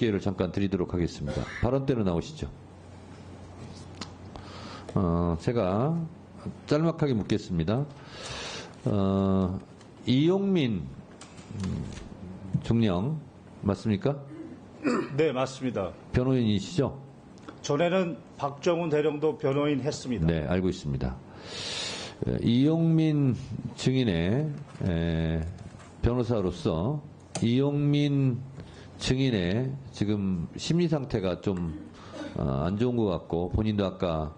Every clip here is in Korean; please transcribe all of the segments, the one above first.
기회를 잠깐 드리도록 하겠습니다. 발언 때로 나오시죠. 제가 짤막하게 묻겠습니다. 이용민 중령 맞습니까? 네, 맞습니다. 변호인이시죠? 전에는 박정훈 대령도 변호인 했습니다. 네, 알고 있습니다. 이용민 증인의 변호사로서 이용민 증인의 지금 심리 상태가 좀 안 좋은 것 같고 본인도 아까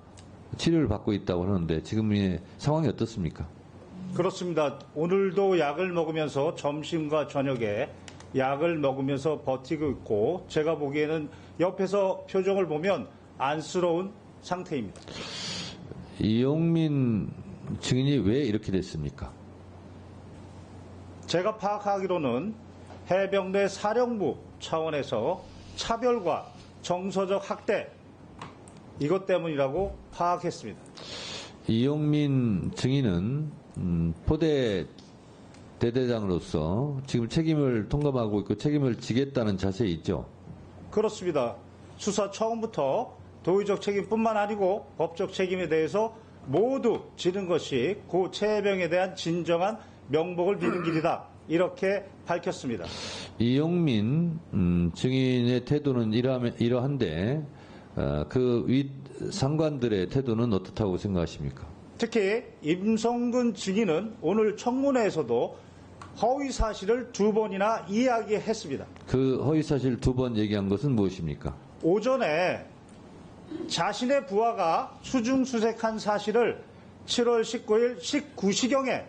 치료를 받고 있다고 하는데 지금의 상황이 어떻습니까? 그렇습니다. 오늘도 약을 먹으면서 점심과 저녁에 약을 먹으면서 버티고 있고 제가 보기에는 옆에서 표정을 보면 안쓰러운 상태입니다. 이용민 증인이 왜 이렇게 됐습니까? 제가 파악하기로는 해병대 사령부 차원에서 차별과 정서적 학대 이것 때문이라고 파악했습니다. 이용민 증인은 포대 대대장으로서 지금 책임을 통감하고 있고 책임을 지겠다는 자세에 있죠? 그렇습니다. 수사 처음부터 도의적 책임뿐만 아니고 법적 책임에 대해서 모두 지는 것이 고 최해병에 대한 진정한 명복을 비는 길이다. 이렇게 밝혔습니다. 이용민 증인의 태도는 이러한데 그 윗 상관들의 태도는 어떻다고 생각하십니까? 특히 임성근 증인은 오늘 청문회에서도 허위 사실을 2번이나 이야기했습니다. 그 허위 사실 2번 얘기한 것은 무엇입니까? 오전에 자신의 부하가 수중수색한 사실을 7월 19일 19시경에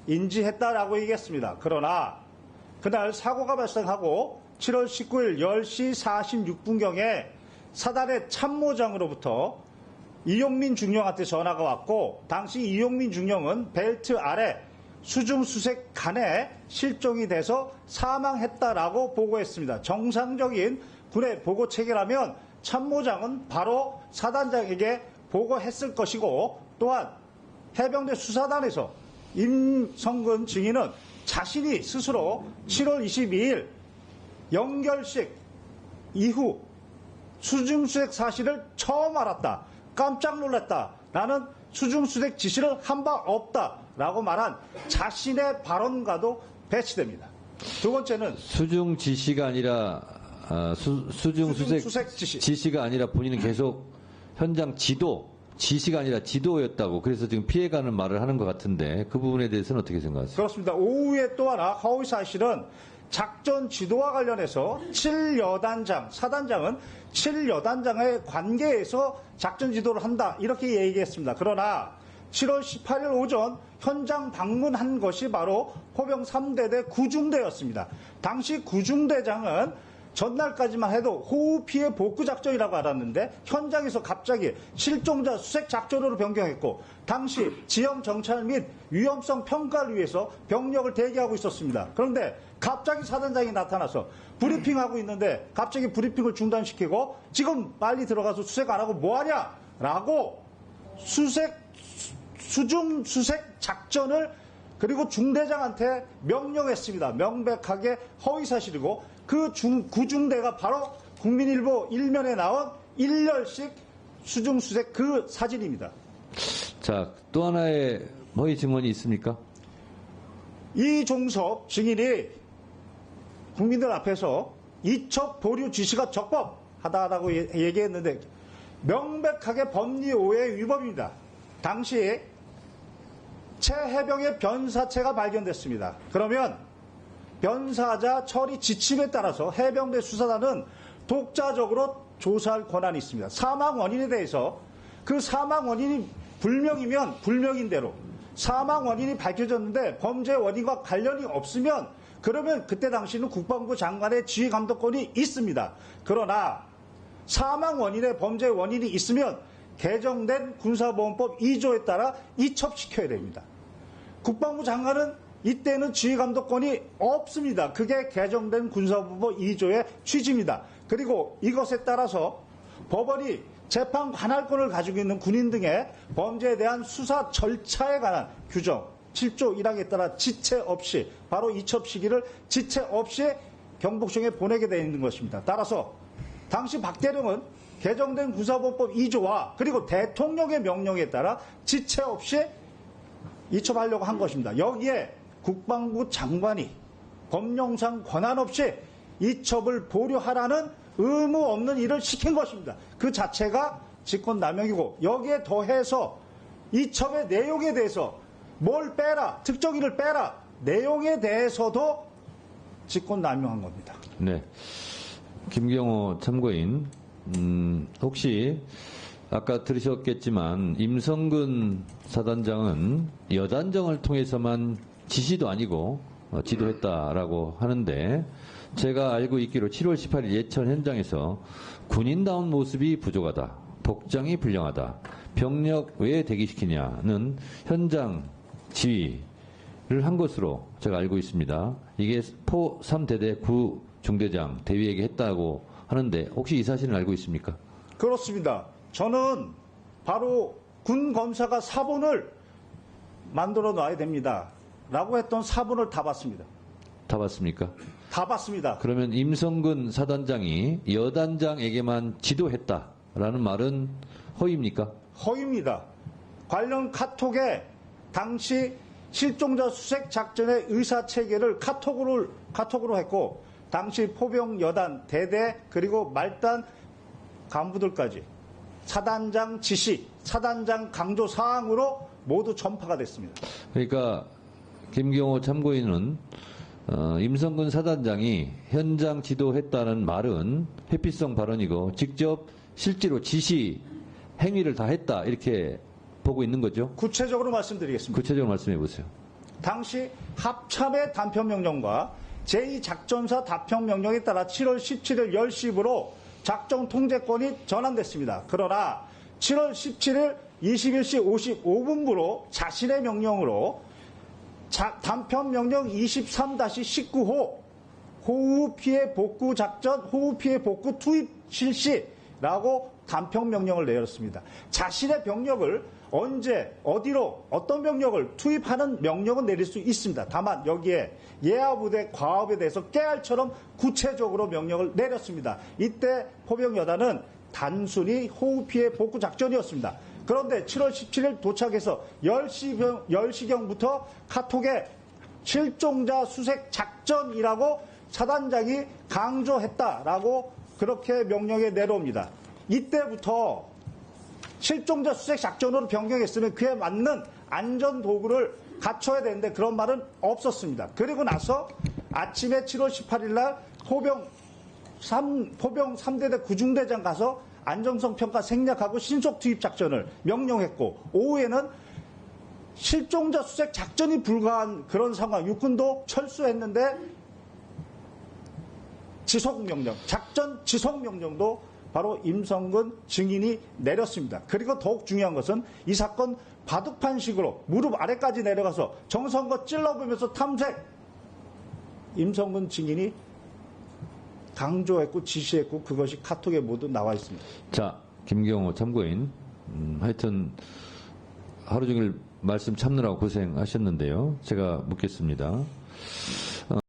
인지했다라고 얘기했습니다. 그러나 그날 사고가 발생하고 7월 19일 10시 46분경에 사단의 참모장으로부터 이용민 중령한테 전화가 왔고 당시 이용민 중령은 벨트 아래 수중수색 간에 실종이 돼서 사망했다라고 보고했습니다. 정상적인 군의 보고 체계라면 참모장은 바로 사단장에게 보고했을 것이고 또한 해병대 수사단에서 임성근 증인은 자신이 스스로 7월 22일 영결식 이후 수중수색 사실을 처음 알았다. 깜짝 놀랐다. 나는 수중수색 지시를 한 바 없다라고 말한 자신의 발언과도 배치됩니다. 두 번째는 수중 지시가 아니라 수중수색 지시가 아니라 본인은 계속 현장 지시가 아니라 지도였다고 그래서 지금 피해가는 말을 하는 것 같은데 그 부분에 대해서는 어떻게 생각하세요? 그렇습니다. 오후에 또 하나 허위 사실은 작전 지도와 관련해서 7여단장, 사단장은 7여단장의 관계에서 작전 지도를 한다 이렇게 얘기했습니다. 그러나 7월 18일 오전 현장 방문한 것이 바로 포병 3대대 구중대였습니다. 당시 구중대장은 전날까지만 해도 호우 피해 복구 작전이라고 알았는데 현장에서 갑자기 실종자 수색 작전으로 변경했고 당시 지형 정찰 및 위험성 평가를 위해서 병력을 대기하고 있었습니다. 그런데 갑자기 사단장이 나타나서 브리핑하고 있는데 갑자기 브리핑을 중단시키고 지금 빨리 들어가서 수색 안 하고 뭐하냐 라고 수중 수색 작전을 그리고 중대장한테 명령했습니다. 명백하게 허위사실이고 그 구중대가 바로 국민일보 일면에 나온 일렬식 수중수색 그 사진입니다. 자, 또 하나의 허위 증언이 있습니까? 이종섭 증인이 국민들 앞에서 이첩 보류 지시가 적법하다라고 얘기했는데 명백하게 법리 오해 위법입니다. 당시 최해병의 변사체가 발견됐습니다. 그러면 변사자 처리 지침에 따라서 해병대 수사단은 독자적으로 조사할 권한이 있습니다. 사망 원인에 대해서 그 사망 원인이 불명이면 불명인 대로 사망 원인이 밝혀졌는데 범죄 원인과 관련이 없으면 그러면 그때 당시는 국방부 장관의 지휘 감독권이 있습니다. 그러나 사망 원인에 범죄 원인이 있으면 개정된 군사보험법 2조에 따라 이첩시켜야 됩니다. 국방부 장관은 이때는 지휘감독권이 없습니다. 그게 개정된 군사보험법 2조의 취지입니다. 그리고 이것에 따라서 법원이 재판 관할권을 가지고 있는 군인 등의 범죄에 대한 수사 절차에 관한 규정 7조 1항에 따라 지체 없이 바로 이첩 시기를 지체 없이 경복궁에 보내게 되어 있는 것입니다. 따라서 당시 박대령은 개정된 군사법법 2조와 그리고 대통령의 명령에 따라 지체 없이 이첩하려고 한 것입니다. 여기에 국방부 장관이 법령상 권한 없이 이첩을 보류하라는 의무 없는 일을 시킨 것입니다. 그 자체가 직권남용이고 여기에 더해서 이첩의 내용에 대해서 뭘 빼라, 특정인을 빼라, 내용에 대해서도 직권남용한 겁니다. 네. 김경호 참고인, 혹시 아까 들으셨겠지만 임성근 사단장은 여단정을 통해서만 지시도 아니고 지도했다라고 하는데 제가 알고 있기로 7월 18일 예천 현장에서 군인다운 모습이 부족하다, 복장이 불량하다, 병력 왜 대기시키냐는 현장 지휘를 한 것으로 제가 알고 있습니다. 이게 포 3대대 구 중대장 대위에게 했다고 하는데 혹시 이 사실은 알고 있습니까? 그렇습니다. 저는 바로 군 검사가 사본을 만들어 놔야 됩니다. 라고 했던 사본을 다 봤습니다. 다 봤습니까? 다 봤습니다. 그러면 임성근 사단장이 여단장에게만 지도했다라는 말은 허위입니까? 허위입니다. 관련 카톡에 당시 실종자 수색 작전의 의사 체계를 카톡으로 했고 당시 포병 여단 대대 그리고 말단 간부들까지 사단장 지시, 사단장 강조 사항으로 모두 전파가 됐습니다. 그러니까 김경호 참고인은 임성근 사단장이 현장 지도했다는 말은 회피성 발언이고 직접 실제로 지시 행위를 다 했다 이렇게 보고 있는 거죠? 구체적으로 말씀드리겠습니다. 구체적으로 말씀해 보세요. 당시 합참의 단편명령과 제2작전사 답변명령에 따라 7월 17일 10시부로 작전 통제권이 전환됐습니다. 그러나 7월 17일 21시 55분부로 자신의 명령으로 단편명령 23-19호 호우 피해 복구 작전, 호우 피해 복구 투입 실시라고 단편명령을 내렸습니다. 자신의 병력을 언제, 어디로, 어떤 병력을 투입하는 명령은 내릴 수 있습니다. 다만 여기에 예하부대 과업에 대해서 깨알처럼 구체적으로 명령을 내렸습니다. 이때 포병여단은 단순히 호우 피해 복구 작전이었습니다. 그런데 7월 17일 도착해서 10시경부터 카톡에 실종자 수색 작전이라고 사단장이 강조했다라고 그렇게 명령에 내려옵니다. 이때부터 실종자 수색 작전으로 변경했으면 그에 맞는 안전도구를 갖춰야 되는데 그런 말은 없었습니다. 그리고 나서 아침에 7월 18일 날 포병 3대대 구중대장 가서 안정성 평가 생략하고 신속 투입 작전을 명령했고 오후에는 실종자 수색 작전이 불가한 그런 상황, 육군도 철수했는데 지속명령, 작전 지속명령도 바로 임성근 증인이 내렸습니다. 그리고 더욱 중요한 것은 이 사건 바둑판식으로 무릎 아래까지 내려가서 정성껏 찔러보면서 탐색, 임성근 증인이 강조했고 지시했고 그것이 카톡에 모두 나와 있습니다. 자, 김경호 참고인, 하여튼 하루 종일 말씀 참느라고 고생하셨는데요. 제가 묻겠습니다.